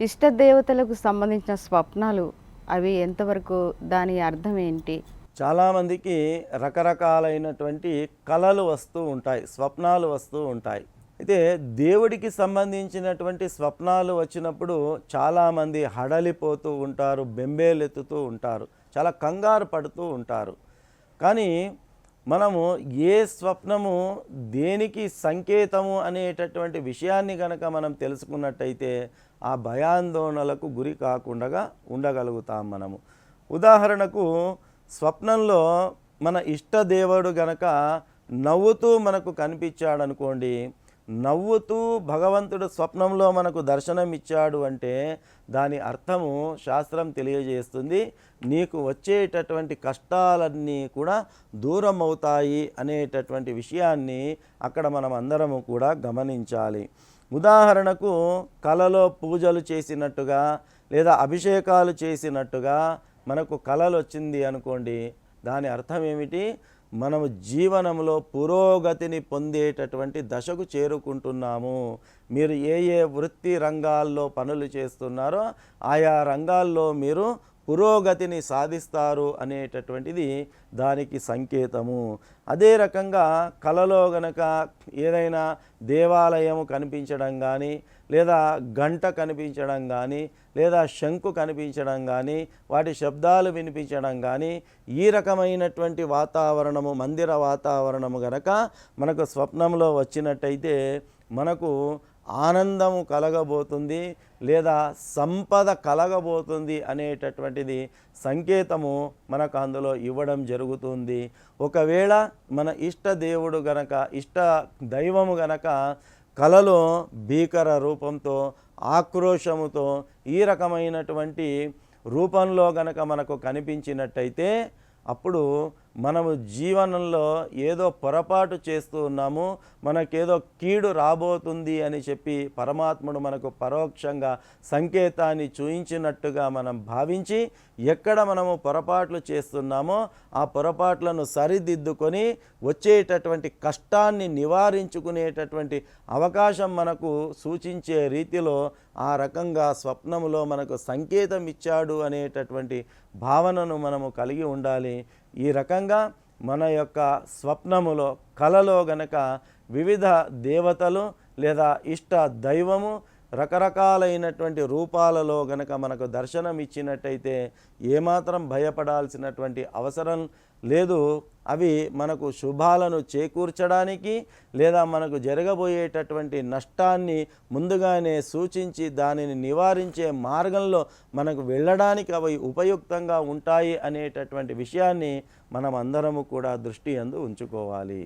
ఇష్ట దేవతలకు సంబంధించిన స్వప్నాలు అవి ఎంతవరకు దాని అర్థం ఏంటి? చాలామందికి రకరకాలైనటువంటి కళలు వస్తూ ఉంటాయి, స్వప్నాలు వస్తూ ఉంటాయి. అయితే దేవుడికి సంబంధించినటువంటి స్వప్నాలు వచ్చినప్పుడు చాలామంది హడలిపోతూ ఉంటారు, బెంబేలెత్తుతూ ఉంటారు, చాలా కంగారు పడుతూ ఉంటారు. కానీ మనము ఏ స్వప్నము దేనికి సంకేతము అనేటటువంటి విషయాన్ని కనుక మనం తెలుసుకున్నట్టయితే ఆ భయాందోళనలకు గురి కాకుండా ఉండగలుగుతాం మనము. ఉదాహరణకు స్వప్నంలో మన ఇష్టదేవుడు గనక నవ్వుతూ మనకు కనిపించాడనుకోండి, నవ్వుతూ భగవంతుడు స్వప్నంలో మనకు దర్శనం ఇచ్చాడు అంటే దాని అర్థము శాస్త్రం తెలియజేస్తుంది, నీకు వచ్చేటటువంటి కష్టాలన్నీ కూడా దూరం అవుతాయి అనేటటువంటి విషయాన్ని అక్కడ మనం అందరము కూడా గమనించాలి. ఉదాహరణకు కలలో పూజలు చేసినట్టుగా లేదా అభిషేకాలు చేసినట్టుగా మనకు కలలు వచ్చింది అనుకోండి, దాని అర్థం ఏమిటి? మనము జీవనంలో పురోగతిని పొందేటటువంటి దశకు చేరుకుంటున్నాము. మీరు ఏ ఏ వృత్తి రంగాల్లో పనులు చేస్తున్నారో ఆయా రంగాల్లో మీరు పురోగతిని సాధిస్తారు అనేటటువంటిది దానికి సంకేతము. అదే రకంగా కలలో గనక ఏదైనా దేవాలయము కనిపించడం కానీ, లేదా గంట కనిపించడం కానీ, లేదా శంకు కనిపించడం కానీ, వాటి శబ్దాలు వినిపించడం కానీ, ఈ రకమైనటువంటి వాతావరణము, మందిర వాతావరణము గనక మనకు స్వప్నంలో వచ్చినట్టయితే మనకు ఆనందము కలగబోతుంది లేదా సంపద కలగబోతుంది అనేటటువంటిది సంకేతము మనకు అందులో ఇవ్వడం జరుగుతుంది. ఒకవేళ మన ఇష్ట దేవుడు గనక, ఇష్ట దైవము గనక కలలో భీకర రూపంతో, ఆక్రోశముతో, ఈ రకమైనటువంటి రూపంలో గనక మనకు కనిపించినట్టయితే అప్పుడు మనము జీవనంలో ఏదో పొరపాటు చేస్తూ ఉన్నాము, మనకేదో కీడు రాబోతుంది అని చెప్పి పరమాత్ముడు మనకు పరోక్షంగా సంకేతాన్ని చూయించినట్టుగా మనం భావించి ఎక్కడ మనము పొరపాట్లు చేస్తున్నామో ఆ పొరపాట్లను సరిదిద్దుకొని వచ్చేటటువంటి కష్టాన్ని నివారించుకునేటటువంటి అవకాశం మనకు సూచించే రీతిలో ఆ రకంగా స్వప్నములో మనకు సంకేతం ఇచ్చాడు అనేటటువంటి భావనను మనము కలిగి ఉండాలి. ఈ రకంగా మన యొక్క స్వప్నములో, కలలో గనక వివిధ దేవతలు లేదా ఇష్ట దైవము రకరకాలైనటువంటి రూపాలలో గనక మనకు దర్శనం ఇచ్చినట్టయితే ఏమాత్రం భయపడాల్సినటువంటి అవసరం లేదు. అవి మనకు శుభాలను చేకూర్చడానికి లేదా మనకు జరగబోయేటటువంటి నష్టాన్ని ముందుగానే సూచించి దానిని నివారించే మార్గంలో మనకు వెళ్ళడానికి అవి ఉపయుక్తంగా ఉంటాయి అనేటటువంటి విషయాన్ని మనం అందరము కూడా దృష్టి యందు ఉంచుకోవాలి.